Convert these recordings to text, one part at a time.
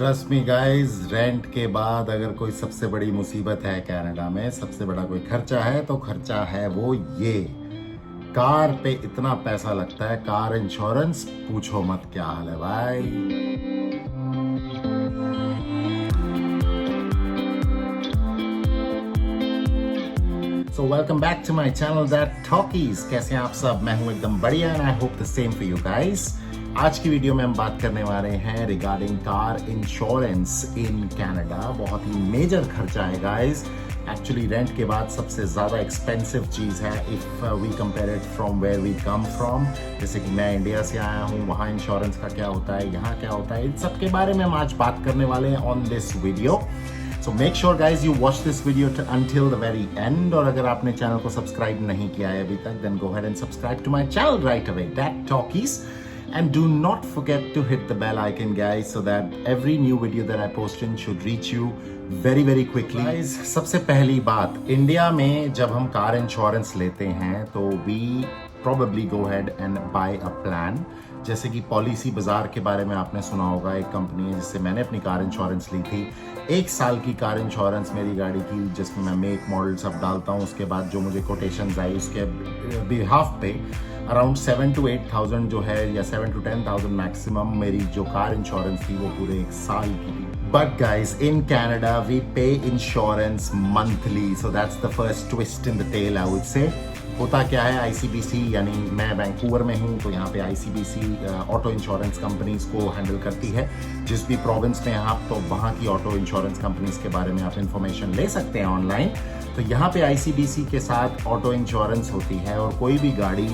Trust me guys, rent के बाद अगर कोई सबसे बड़ी मुसीबत है कनाडा में, सबसे बड़ा कोई खर्चा है तो खर्चा है वो ये। कार पे इतना पैसा लगता है, कार इंश्योरेंस पूछो मत क्या हाल है भाई। So welcome back to my channel That Talkies। कैसे हैं आप सब? मैं हूं एकदम बढ़िया and I hope the same for you guys। आज की वीडियो में हम बात करने वाले हैं regarding car insurance in Canada. बहुत ही मेजर खर्चा है गाइस। एक्चुअली रेंट के बाद सबसे ज़्यादा एक्सपेंसिव चीज़ है if we compare it from where we come from. जैसे कि मैं इंडिया से आया हूँ, वहाँ इंश्योरेंस का क्या होता है, यहाँ क्या होता है, इन सब के बारे में हम आज बात करने वाले हैं on this video. So make sure guys you watch this video until the very end। और अगर आपने चैनल को सब्सक्राइब नहीं किया है अभी तक, then go ahead and subscribe to my channel right away, That Talkies। And do not forget to hit the bell icon guys, so that every new video that I post in should reach you very very quickly। Guys, सबसे पहली बात, India में जब हम car insurance लेते हैं तो we probably go ahead and buy a plan। जैसे कि पॉलिसी बाजार के बारे में आपने सुना होगा, एक कंपनी है जिससे मैंने अपनी कार इंश्योरेंस ली थी। 1 साल की कार इंश्योरेंस मेरी गाड़ी की, जिसमें मैं मेक मॉडल सब डालता हूँ। उसके बाद जो मुझे कोटेशंस आई उसके बिहाफ पे अराउंड 7 to 8,000 जो है, या 7 to 10,000 मैक्सिमम मेरी जो कार इंश्योरेंस थी वो पूरे 1 साल की थी। But guys, in Canada we pay insurance monthly, so that's the first twist in the tail I would say। होता क्या है, ICBC, यानी मैं वैंकूवर में हूँ तो यहाँ पे ICBC ऑटो इंश्योरेंस कंपनीज को हैंडल करती है। जिस भी प्रोविंस में आप, तो वहाँ की ऑटो इंश्योरेंस कंपनीज के बारे में आप इंफॉर्मेशन ले सकते हैं ऑनलाइन। तो यहाँ पे ICBC के साथ ऑटो इंश्योरेंस होती है और कोई भी गाड़ी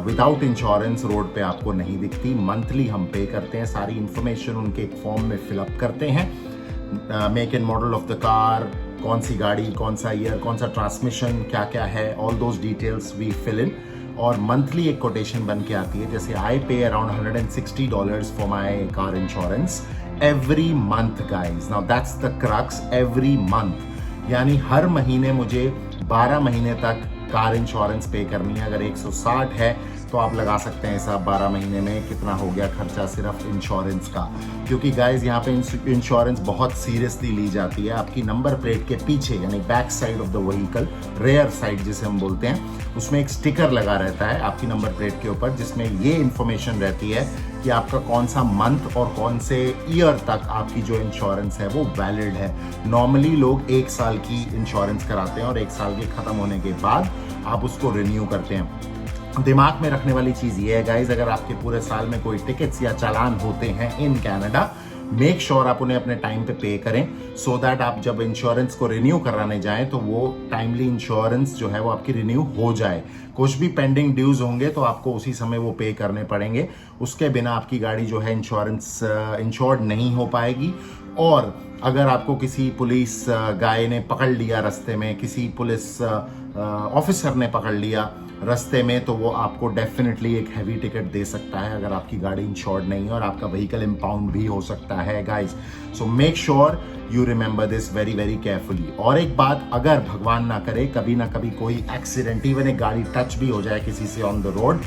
विदाउट इंश्योरेंस रोड पे आपको नहीं दिखती। मंथली हम पे करते हैं, सारी इंफॉर्मेशन उनके एक फॉर्म में फिलअप करते हैं। Make and model of the car, कौन सी गाड़ी, कौन सा ईयर, कौन सा ट्रांसमिशन, क्या क्या है, all those details we fill in. और मंथली एक कोटेशन बन के आती है। जैसे आई पे around $160 for my car insurance every month guys. Now that's the crux, every month, यानी हर महीने मुझे 12 महीने तक कार इंश्योरेंस पे करनी है। अगर 160 है तो आप लगा सकते हैं साहब 12 महीने में कितना हो गया खर्चा सिर्फ इंश्योरेंस का। क्योंकि गाइज यहाँ पे इंश्योरेंस बहुत सीरियसली ली जाती है। आपकी नंबर प्लेट के पीछे, यानी back side of the vehicle, rear side जिसे हम बोलते हैं, उसमें एक स्टिकर लगा रहता है आपकी नंबर प्लेट के ऊपर, जिसमें ये इंफॉर्मेशन रहती है कि आपका कौन सा मंथ और कौन से ईयर तक आपकी जो इंश्योरेंस है वो वैलिड है। नॉर्मली लोग 1 साल की इंश्योरेंस कराते हैं और 1 साल के खत्म होने के बाद आप उसको रिन्यू करते हैं। दिमाग में रखने वाली चीज ये है गाइज, अगर आपके पूरे साल में कोई टिकट्स या चालान होते हैं इन कनाडा, मेक श्योर आप उन्हें अपने टाइम पे करें, सो दैट आप जब इंश्योरेंस को रिन्यू कराने जाएं तो वो टाइमली इंश्योरेंस जो है वो आपकी रिन्यू हो जाए। कुछ भी पेंडिंग ड्यूज होंगे तो आपको उसी समय वो पे करने पड़ेंगे। उसके बिना आपकी गाड़ी जो है इंश्योर्ड नहीं हो पाएगी। और अगर आपको किसी पुलिस गाय ने पकड़ लिया रास्ते में, किसी पुलिस ऑफिसर ने पकड़ लिया रास्ते में, तो वो आपको डेफिनेटली एक हैवी टिकट दे सकता है अगर आपकी गाड़ी इंश्योर्ड नहीं है, और आपका व्हीकल इम्पाउंड भी हो सकता है guys. So make sure you remember this very very carefully. और एक बात, अगर भगवान ना करे कभी ना कभी कोई एक्सीडेंट, इवन एक गाड़ी टच भी हो जाए किसी से ऑन द रोड,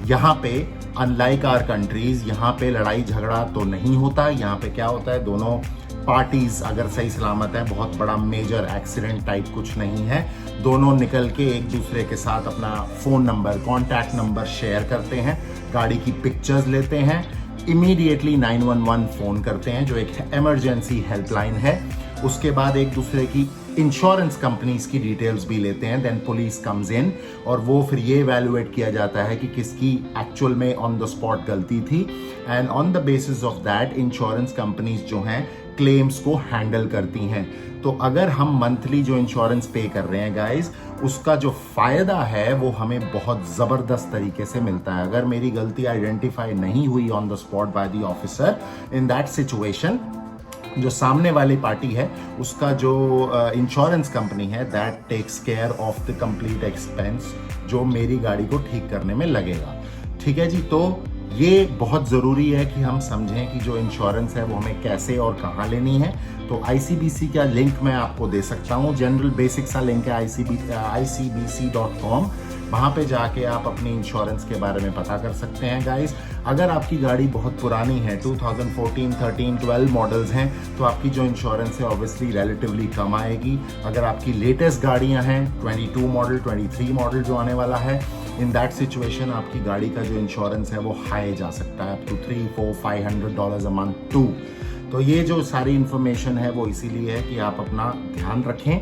यहाँ पे अनलाइक आवर कंट्रीज, यहाँ पे लड़ाई झगड़ा तो नहीं होता। यहाँ पे क्या होता है, दोनों पार्टीज अगर सही सलामत है, बहुत बड़ा मेजर एक्सीडेंट टाइप कुछ नहीं है, दोनों निकल के एक दूसरे के साथ अपना phone number, contact number share करते हैं, गाड़ी की पिक्चर्स लेते हैं, इमीडिएटली 911 फोन करते हैं जो एक इमरजेंसी हेल्पलाइन है। उसके बाद एक दूसरे की इंश्योरेंस कंपनीज की डिटेल्स भी लेते हैं। देन पुलिस कम्स इन और वो फिर ये इवैल्यूएट किया जाता है कि किसकी एक्चुअल में ऑन द स्पॉट गलती थी, and on the basis of that insurance companies जो हैं क्लेम्स को हैंडल करती हैं। तो अगर हम मंथली जो इंश्योरेंस पे कर रहे हैं गाइज, उसका जो फायदा है वो हमें बहुत जबरदस्त तरीके से मिलता है। अगर मेरी गलती आइडेंटिफाई नहीं हुई on the spot by the officer, in that situation जो सामने वाली पार्टी है उसका जो इंश्योरेंस कंपनी है, that takes care of the complete expense जो मेरी गाड़ी को ठीक करने में लगेगा। ठीक है जी। तो ये बहुत ज़रूरी है कि हम समझें कि जो इंश्योरेंस है वो हमें कैसे और कहाँ लेनी है। तो ICBC का लिंक मैं आपको दे सकता हूँ, जनरल बेसिक सा लिंक है ICBC.com। वहाँ पे जाके आप अपनी इंश्योरेंस के बारे में पता कर सकते हैं गाइस। अगर आपकी गाड़ी बहुत पुरानी है, 2014, 13, 12 मॉडल्स हैं, तो आपकी जो इंश्योरेंस है ऑब्वियसली रिलेटिवली कम आएगी। अगर आपकी लेटेस्ट गाड़ियां हैं, 22 मॉडल, 23 मॉडल जो आने वाला है, इन दैट सिचुएशन आपकी गाड़ी का जो इंश्योरेंस है वो हाई जा सकता है, up to $300-500 a month too. तो ये जो सारी इंफॉर्मेशन है वो इसीलिए है कि आप अपना ध्यान रखें,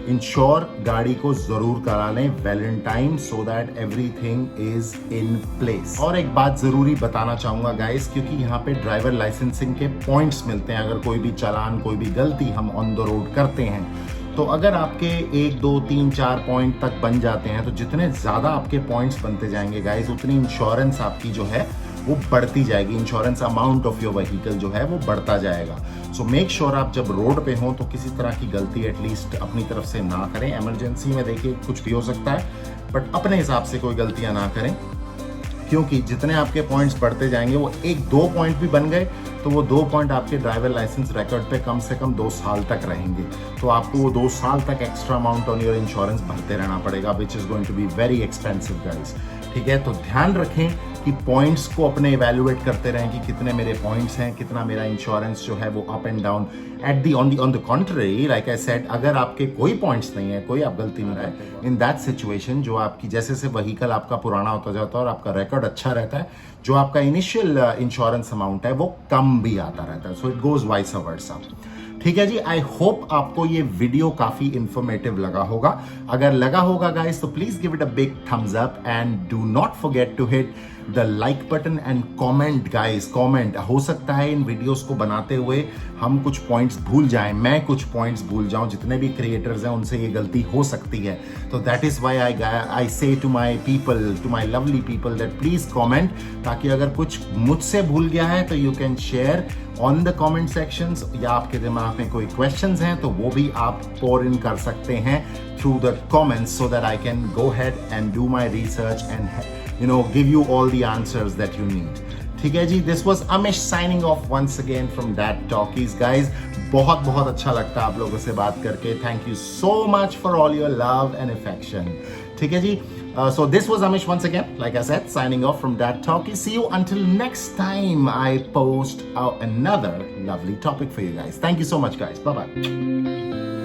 इंश्योर गाड़ी को जरूर करा लें well in time, so that everything is in place. और एक बात जरूरी बताना चाहूंगा गाइस, क्योंकि यहाँ पे ड्राइवर लाइसेंसिंग के पॉइंट्स मिलते हैं। अगर कोई भी चालान, कोई भी गलती हम ऑन द रोड करते हैं, तो अगर आपके 1, 2, 3, 4 पॉइंट तक बन जाते हैं, तो जितने ज्यादा आपके पॉइंट्स बनते जाएंगे गाइस, उतनी इंश्योरेंस आपकी जो है वो बढ़ती जाएगी। Insurance amount of your vehicle जो है वो बढ़ता जाएगा। सो मेक श्योर आप जब रोड पे हो तो किसी तरह की गलती एटलीस्ट अपनी तरफ से ना करें। इमरजेंसी में देखिए कुछ भी हो सकता है, बट अपने हिसाब से कोई गलतियां ना करें, क्योंकि जितने आपके पॉइंट्स बढ़ते जाएंगे, वो 1-2 पॉइंट भी बन गए तो वो 2 पॉइंट आपके ड्राइवर लाइसेंस रिकॉर्ड पे कम से कम 2 साल तक रहेंगे। तो आपको वो 2 साल तक extra amount on your insurance भरते रहना पड़ेगा, which is going to be very expensive guys. ठीक है, तो ध्यान रखें कि पॉइंट्स को अपने इवेल्युएट करते रहें कि कितने मेरे पॉइंट्स हैं, कितना मेरा इंश्योरेंस जो है वो up and down. On the contrary, like I said, अगर आपके कोई पॉइंट्स नहीं है, कोई आप गलती नहीं है, इन दैट सिचुएशन जो आपकी जैसे से व्हीकल आपका पुराना होता जाता है और आपका रिकॉर्ड अच्छा रहता है, जो आपका इनिशियल इंश्योरेंस अमाउंट है वो कम भी आता रहता है। So it goes vice versa. ठीक है जी, आई होप आपको ये वीडियो काफी इंफॉर्मेटिव लगा होगा। अगर लगा होगा गाइस तो please give it a big thumbs up and do not forget to hit the like button and comment guys. Comment, हो सकता है इन वीडियोस को बनाते हुए हम कुछ पॉइंट्स भूल जाएं, मैं कुछ पॉइंट्स भूल जाऊं, जितने भी क्रिएटर्स हैं उनसे ये गलती हो सकती है। तो that is why I say to my people, to my lovely people, that please comment, ताकि अगर कुछ मुझसे भूल गया है तो you can share on the comment sections, या आपके दिमाग में कोई क्वेश्चंस हैं तो वो भी आप पोर इन कर सकते हैं through the comments, so that I can go head and do my research and give you all the answers that you need. ठीक है जी, this was Amish signing off once again from that talkies guys. बहुत बहुत अच्छा लगता है आप लोगों से बात करके। Thank you so much for all your love and affection. ठीक है जी, so this was Amish once again, like I said, signing off from That Talkie. See you until next time I post another lovely topic for you guys. Thank you so much guys. Bye bye.